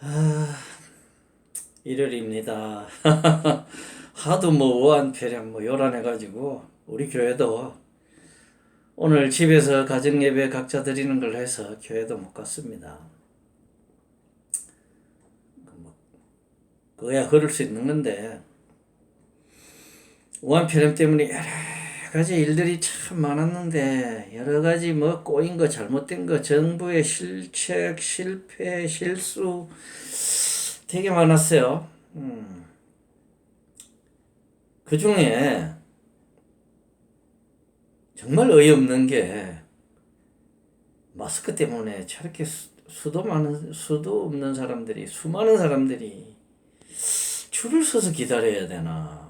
아, 일요일입니다. 하도 뭐 우한폐렴 뭐 요란해가지고 우리 교회도 오늘 집에서 가정예배 각자 드리는 걸 해서 교회도 못 갔습니다. 그거야 그럴 수 있는 건데 우한폐렴 때문에 여러 가지 일들이 참 많았는데 여러 가지 뭐 꼬인 거 잘못된 거 정부의 실책 실패 실수 되게 많았어요. 그 중에 정말 어이없는 게 마스크 때문에 저렇게 수도 없는 사람들이 수많은 사람들이 줄을 서서 기다려야 되나.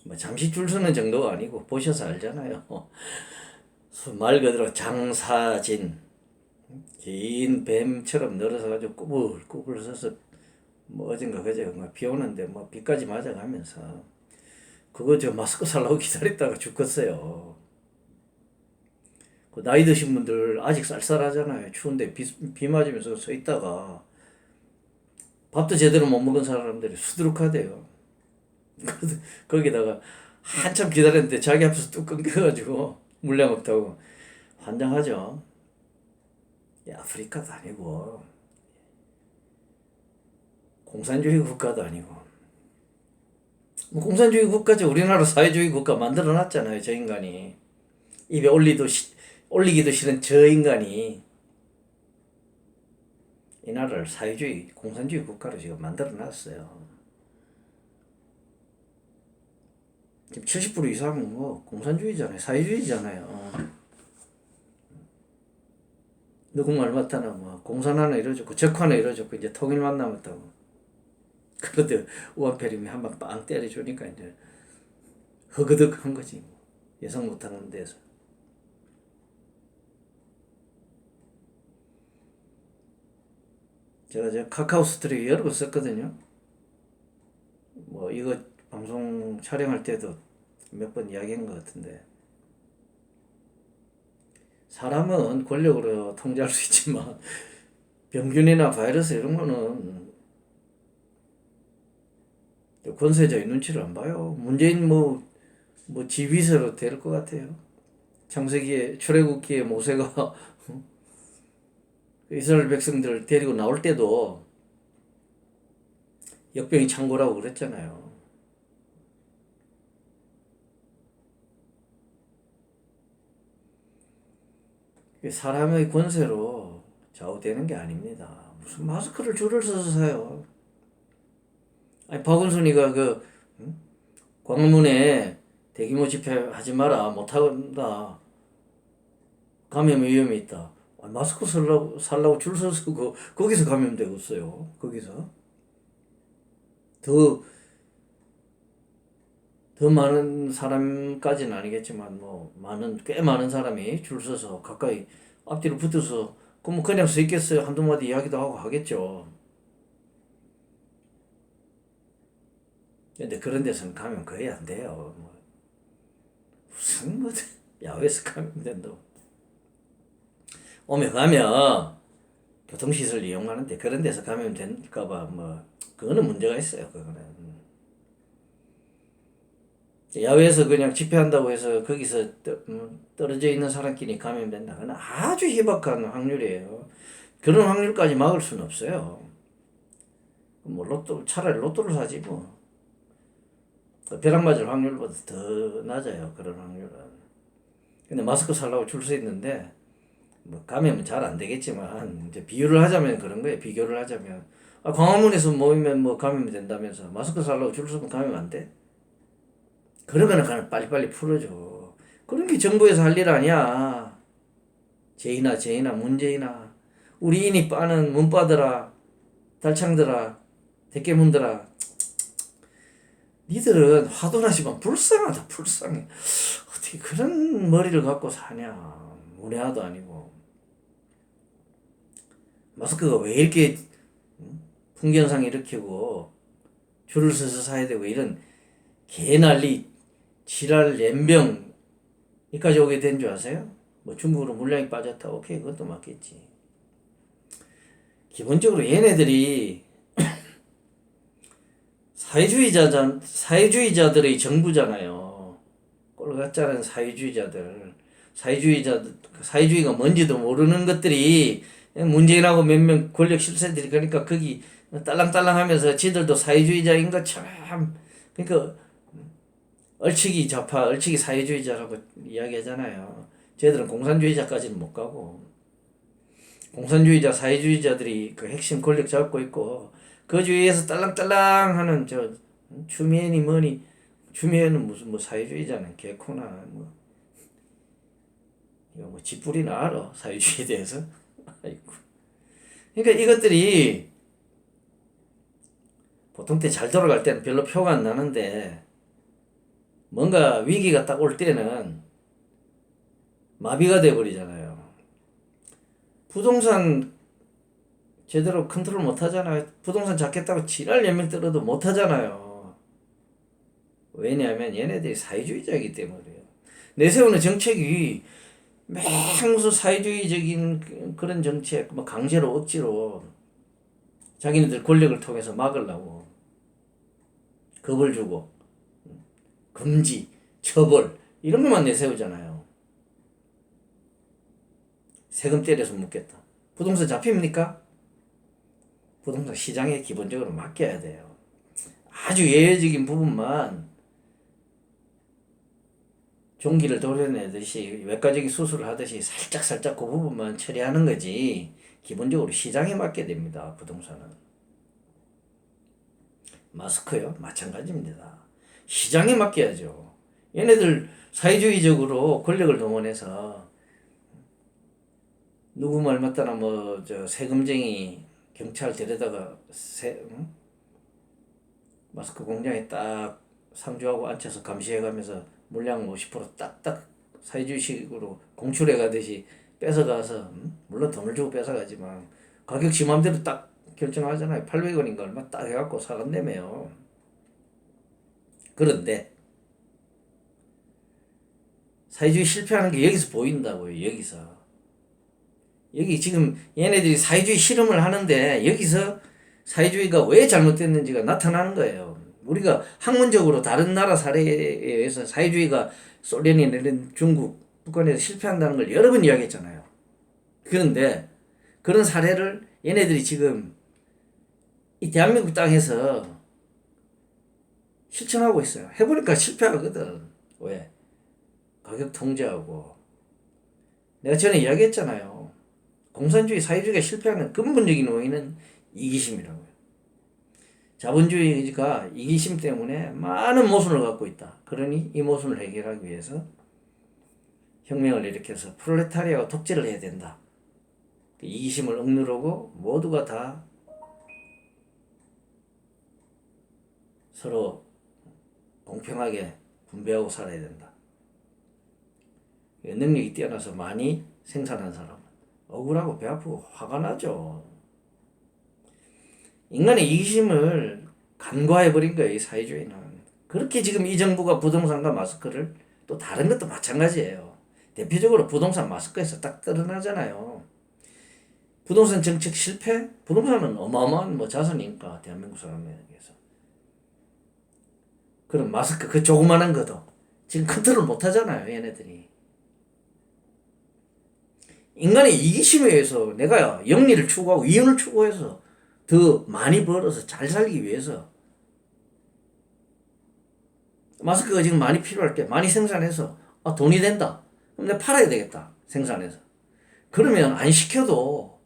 뭐 잠시 줄 서는 정도가 아니고 보셔서 알잖아요. 말 그대로 장사진 긴 뱀처럼 늘어서 가지고 꾸불꾸불 서서 뭐 어젠가 그제 비 오는데 뭐 비까지 맞아가면서 그거 저 마스크 살라고 기다렸다가 죽겠어요. 그 나이 드신 분들 아직 쌀쌀하잖아요. 추운데 비 맞으면서 서 있다가 밥도 제대로 못 먹은 사람들이 수두룩하대요. 거기다가 한참 기다렸는데 자기 앞에서 뚝 끊겨가지고 물량 없다고 환장하죠. 아프리카도 아니고 공산주의 국가도 아니고 뭐 공산주의 국가죠. 우리나라 사회주의 국가 만들어 놨잖아요. 저 인간이 입에 올리기도 싫은 저 인간이 이 나라를 사회주의 공산주의 국가로 지금 만들어 놨어요. 지금 70% 이상은 뭐 공산주의잖아요. 사회주의잖아요. 누구 말 맞다나 뭐 공산 하나 이뤄줬고 적 하나 이뤄줬고 이제 통일만 남았다고. 그런데 우한폐렴이 한 방 빵 때려주니까 이제 허그득한 거지. 예상 못하는 데서. 제가 저 카카오 스트리밍 여러 번 썼거든요. 뭐 이거 방송 촬영할 때도 몇 번 이야기한 것 같은데 사람은 권력으로 통제할 수 있지만 병균이나 바이러스 이런 거는 권세자의 눈치를 안 봐요. 문재인 뭐 지휘서로 될 것 같아요. 창세기에 출애굽기에 모세가 이스라엘 백성들 데리고 나올 때도 역병이 창고라고 그랬잖아요. 사람의 권세로 좌우되는 게 아닙니다. 무슨 마스크를 줄을 서서 사요. 아니 박은순이가 그 광화문에 대규모 집회하지 마라 못한다. 감염 위험이 있다. 마스크 살라고 줄 서서 거기서 감염되겠어요. 거기서 더 더 많은 사람까지는 아니겠지만 뭐 꽤 많은 사람이 줄 서서 가까이 앞뒤로 붙어서 그럼 그냥 서 있겠어요. 한두 마디 이야기도 하고 하겠죠. 근데 그런 데서는 감염 거의 안 돼요. 뭐 무슨 뭐 야외에서 감염된다고. 오면 가면 교통시설 이용하는데 그런 데서 감염될까봐 뭐 그거는 문제가 있어요. 그거는. 야외에서 그냥 집회한다고 해서 거기서 떨어져 있는 사람끼리 감염된다. 그건 아주 희박한 확률이에요. 그런 확률까지 막을 수는 없어요. 뭐 차라리 로또를 사지 뭐. 벼락 맞을 확률보다 더 낮아요. 그런 확률은. 근데 마스크 살라고 줄 서 있는데 뭐 감염은 잘 안 되겠지만 이제 비유를 하자면 그런 거예요. 비교를 하자면 광화문에서 모이면 뭐 감염이 된다면서 마스크 살라고 줄 서면 감염 안 돼? 그러면은 그냥 빨리빨리 풀어줘. 그런 게 정부에서 할 일 아니야. 제이나 문재인아 우리 인이 빠는 문빠들아 달창들아 대깨문들아 니들은 화도나지만 불쌍하다 불쌍해. 어떻게 그런 머리를 갖고 사냐. 문외화도 아니고 마스크가 왜 이렇게 풍견상 일으키고 줄을 서서 사야 되고 이런 개난리 지랄 연병 이까지 오게 된 줄 아세요? 뭐 중국으로 물량이 빠졌다. 오케이 그것도 맞겠지. 기본적으로 얘네들이 사회주의자들의 정부잖아요. 꼴같자는 사회주의가 뭔지도 모르는 것들이 문재인하고 몇 명 권력 실세들이 그러니까 거기 딸랑딸랑하면서 지들도 사회주의자인 것처럼 그러니까 얼치기 좌파, 얼치기 사회주의자라고 이야기하잖아요. 쟤들은 공산주의자까지는 못 가고 공산주의자, 사회주의자들이 그 핵심 권력 잡고 있고 그 주위에서 딸랑딸랑하는 저 추미애니 뭐니 추미애는 무슨 뭐 사회주의자는 개코나 뭐 이거 뭐 쥐뿌리나 알아 사회주의에 대해서. 아이고. 그러니까 이것들이 보통 때 잘 돌아갈 때는 별로 표가 안 나는데 뭔가 위기가 딱 올 때는 마비가 돼 버리잖아요. 부동산 제대로 컨트롤 못 하잖아요. 부동산 잡겠다고 지랄 연명 떨어도 못 하잖아요. 왜냐하면 얘네들이 사회주의자이기 때문에요. 내세우는 정책이 매 무슨 사회주의적인 그런 정책, 뭐 강제로 억지로 자기네들 권력을 통해서 막으려고 겁을 주고 금지, 처벌 이런 것만 내세우잖아요. 세금 때려서 묻겠다. 부동산 잡힙니까? 부동산 시장에 기본적으로 맡겨야 돼요. 아주 예외적인 부분만 종기를 도려내듯이 외과적인 수술을 하듯이 살짝 그 부분만 처리하는 거지 기본적으로 시장에 맡게 됩니다. 부동산은. 마스크요? 마찬가지입니다. 시장에 맡겨야죠. 얘네들 사회주의적으로 권력을 동원해서 누구 말 맞다나 뭐 저 세금쟁이 경찰 데려다가 마스크 공장에 딱 상주하고 앉혀서 감시해가면서 물량 50% 딱딱 사회주의식으로 공출해 가듯이 뺏어가서 물론 돈을 주고 뺏어가지만 가격 지 맘대로 딱 결정하잖아요. 800원인가 얼마 딱 해갖고 사간다며요. 그런데 사회주의 실패하는 게 여기서 보인다고요. 여기서. 여기 지금 얘네들이 사회주의 실험을 하는데 여기서 사회주의가 왜 잘못됐는지가 나타나는 거예요. 우리가 학문적으로 다른 나라 사례에 의해서 사회주의가 소련이나 이런 중국, 북한에서 실패한다는 걸 여러 번 이야기했잖아요. 그런데 그런 사례를 얘네들이 지금 이 대한민국 땅에서 실천하고 있어요. 해보니까 실패하거든. 왜? 가격 통제하고. 내가 전에 이야기했잖아요. 공산주의, 사회주의가 실패하는 근본적인 원인은 이기심이라고요. 자본주의가 이기심 때문에 많은 모순을 갖고 있다. 그러니 이 모순을 해결하기 위해서 혁명을 일으켜서 프롤레타리아가 독재를 해야 된다. 이기심을 억누르고 모두가 다 서로 공평하게 분배하고 살아야 된다. 능력이 뛰어나서 많이 생산한 사람은 억울하고 배 아프고 화가 나죠. 인간의 이기심을 간과해버린 거예요. 이 사회주의는. 그렇게 지금 이 정부가 부동산과 마스크를 또 다른 것도 마찬가지예요. 대표적으로 부동산 마스크에서 딱 드러나잖아요. 부동산 정책 실패? 부동산은 어마어마한 뭐 자산이니까 대한민국 사람에게서. 그럼 마스크 그 조그만한 것도 지금 컨트롤 못 하잖아요. 얘네들이. 인간의 이기심에 의해서 내가 영리를 추구하고 이윤을 추구해서 더 많이 벌어서 잘 살기 위해서 마스크가 지금 많이 필요할 때 많이 생산해서 돈이 된다. 그럼 내가 팔아야 되겠다. 생산해서. 그러면 안 시켜도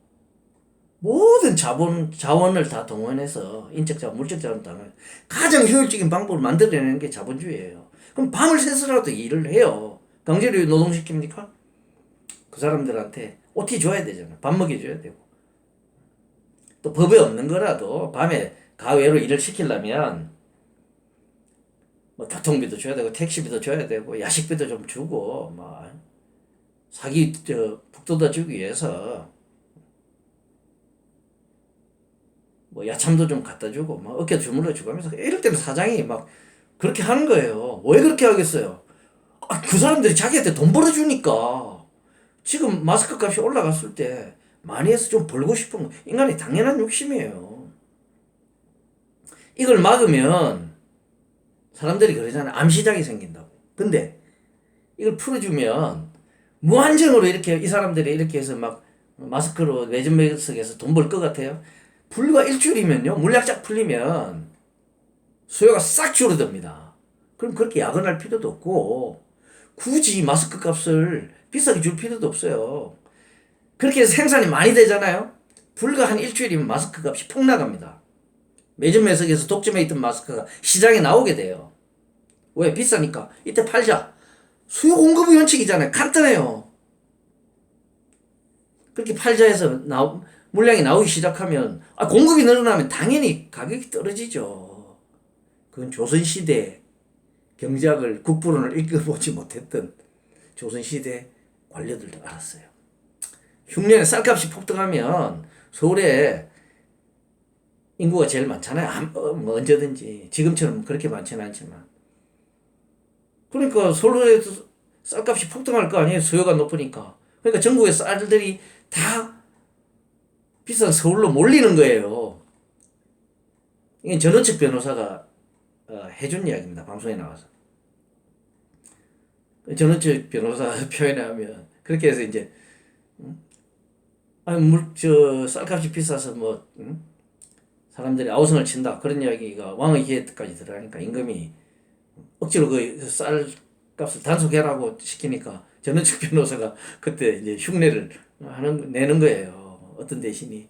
모든 자원을 다 동원해서 인적자원, 물적자원 동원 가장 효율적인 방법을 만들어내는 게 자본주의예요. 그럼 밤을 새서라도 일을 해요. 강제로 노동시킵니까? 그 사람들한테 OT 줘야 되잖아. 밥 먹여줘야 되고. 또 법에 없는 거라도 밤에 가외로 일을 시키려면 뭐 교통비도 줘야 되고 택시비도 줘야 되고 야식비도 좀 주고 뭐 사기 북돋아 주기 위해서 뭐 야참도 좀 갖다 주고 막 어깨 주물러 주고 하면서 이럴 때는 사장이 막 그렇게 하는 거예요. 왜 그렇게 하겠어요? 그 사람들이 자기한테 돈 벌어주니까. 지금 마스크 값이 올라갔을 때 많이 해서 좀 벌고 싶은 거. 인간의 당연한 욕심이에요. 이걸 막으면 사람들이 그러잖아요. 암 시장이 생긴다고. 근데 이걸 풀어주면 무한정으로 이렇게 이 사람들이 이렇게 해서 막 마스크로 매점 매석에서 돈 벌 것 같아요? 불과 일주일이면요. 물약 쫙 풀리면 수요가 싹 줄어듭니다. 그럼 그렇게 야근할 필요도 없고 굳이 마스크 값을 비싸게 줄 필요도 없어요. 그렇게 해서 생산이 많이 되잖아요. 불과 한 일주일이면 마스크 값이 폭 나갑니다. 매점 매석에서 독점해 있던 마스크가 시장에 나오게 돼요. 왜? 비싸니까. 이때 팔자. 수요 공급의 원칙이잖아요. 간단해요. 그렇게 팔자 해서 물량이 나오기 시작하면 공급이 늘어나면 당연히 가격이 떨어지죠. 그건 조선시대 경제학을 국부론을 읽어보지 못했던 조선시대 관료들도 알았어요. 흉년에 쌀값이 폭등하면 서울에 인구가 제일 많잖아요. 뭐 언제든지. 지금처럼 그렇게 많지는 않지만. 그러니까 서울에도 쌀값이 폭등할 거 아니에요. 수요가 높으니까. 그러니까 전국의 쌀들이 다 비싼 서울로 몰리는 거예요. 이게 전원책 변호사가 해준 이야기입니다. 방송에 나와서. 전원책 변호사 표현을 하면 그렇게 해서 이제 쌀값이 비싸서 사람들이 아우성을 친다 그런 이야기가 왕의 기회까지 들어가니까 임금이 억지로 그 쌀값을 단속해라고 시키니까 전원책 변호사가 그때 이제 흉내를 내는 거예요. 어떤 대신이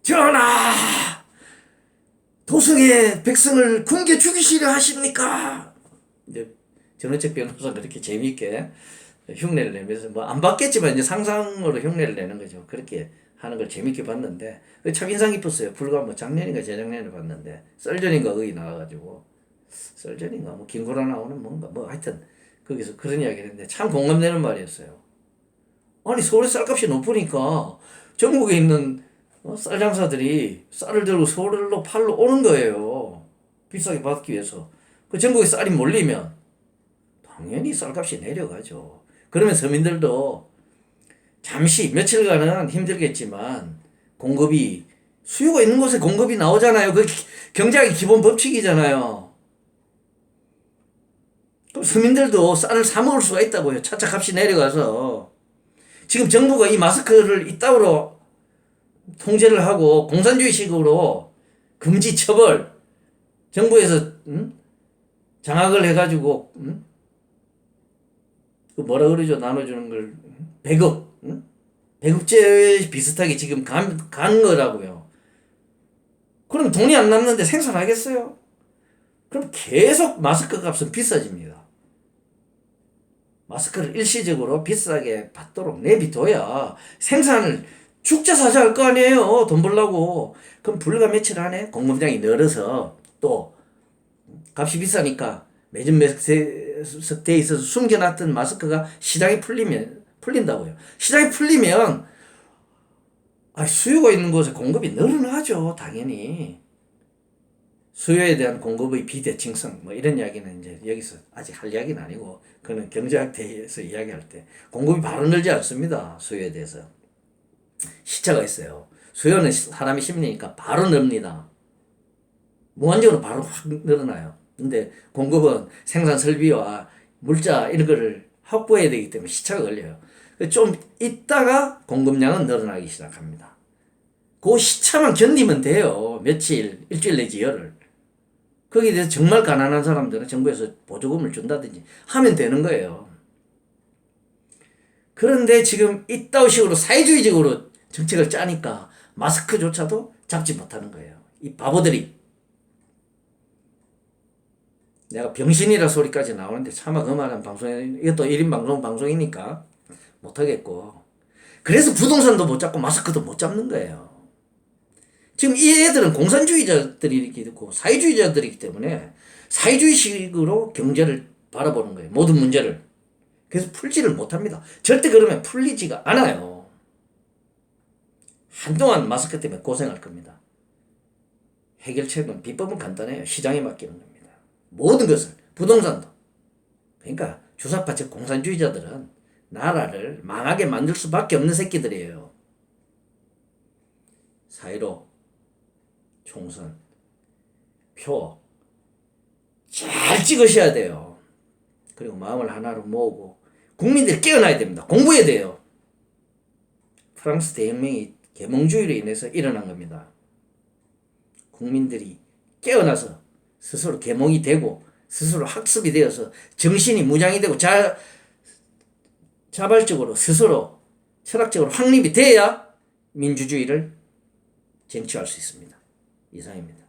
전하 도성의 백성을 굶겨 죽이시려 하십니까? 이제 전원책 변호사가 그렇게 재미있게 흉내를 내면서 뭐 안 받겠지만 이제 상상으로 흉내를 내는 거죠. 그렇게 하는 걸 재밌게 봤는데 참 인상 깊었어요. 불과 뭐 작년인가 재작년에 봤는데 썰전인가 거기 나와가지고 썰전인가 뭐 김구라 나오는 뭔가 뭐 하여튼 거기서 그런 이야기를 했는데 참 공감되는 말이었어요. 아니 서울의 쌀값이 높으니까 전국에 있는 쌀 장사들이 쌀을 들고 서울로 팔러 오는 거예요. 비싸게 받기 위해서. 그 전국에 쌀이 몰리면 당연히 쌀값이 내려가죠. 그러면 서민들도 잠시 며칠간은 힘들겠지만 공급이 수요가 있는 곳에 공급이 나오잖아요. 그 경제학의 기본 법칙이잖아요. 그럼 서민들도 쌀을 사 먹을 수가 있다고요. 차차 값이 내려가서. 지금 정부가 이 마스크를 이따위로 통제를 하고 공산주의식으로 금지 처벌 정부에서 장악을 해가지고 그 뭐라 그러죠? 나눠주는 걸 배급 배급제 비슷하게 지금 간 거라고요. 그럼 돈이 안 남는데 생산하겠어요? 그럼 계속 마스크 값은 비싸집니다. 마스크를 일시적으로 비싸게 받도록 내비둬야 생산을 죽자사자 할 거 아니에요. 돈 벌려고. 그럼 불과 며칠 안에 공급량이 늘어서 또 값이 비싸니까 매점 매석대에 있어서 숨겨놨던 마스크가 시장에 풀린다고요. 시장이 풀리면 수요가 있는 곳에 공급이 늘어나죠. 당연히. 수요에 대한 공급의 비대칭성 뭐 이런 이야기는 이제 여기서 아직 할 이야기는 아니고 그는 경제학대에서 이야기할 때 공급이 바로 늘지 않습니다. 수요에 대해서. 시차가 있어요. 수요는 사람이 심리니까 바로 늡니다. 무한적으로 바로 확 늘어나요. 근데 공급은 생산 설비와 물자 이런 거를 확보해야 되기 때문에 시차가 걸려요. 좀 있다가 공급량은 늘어나기 시작합니다. 그 시차만 견디면 돼요. 며칠, 일주일 내지 열흘. 거기에 대해서 정말 가난한 사람들은 정부에서 보조금을 준다든지 하면 되는 거예요. 그런데 지금 이따위식으로 사회주의적으로 정책을 짜니까 마스크조차도 잡지 못하는 거예요. 이 바보들이. 내가 병신이라 소리까지 나오는데 차마 그 말은 방송에 이것도 1인 방송이니까 못하겠고 그래서 부동산도 못 잡고 마스크도 못 잡는 거예요. 지금 이 애들은 공산주의자들이기 때문에 사회주의자들이기 때문에 사회주의식으로 경제를 바라보는 거예요. 모든 문제를. 그래서 풀지를 못합니다. 절대 그러면 풀리지가 않아요. 한동안 마스크 때문에 고생할 겁니다. 해결책은 비법은 간단해요. 시장에 맡기는 겁니다. 모든 것을 부동산도. 그러니까 주사파 즉 공산주의자들은 나라를 망하게 만들 수밖에 없는 새끼들이에요. 4.15 총선 표 잘 찍으셔야 돼요. 그리고 마음을 하나로 모으고 국민들이 깨어나야 됩니다. 공부해야 돼요. 프랑스 대혁명이 계몽주의로 인해서 일어난 겁니다. 국민들이 깨어나서 스스로 계몽이 되고 스스로 학습이 되어서 정신이 무장이 되고 자발적으로 스스로 철학적으로 확립이 돼야 민주주의를 쟁취할 수 있습니다. 이상입니다.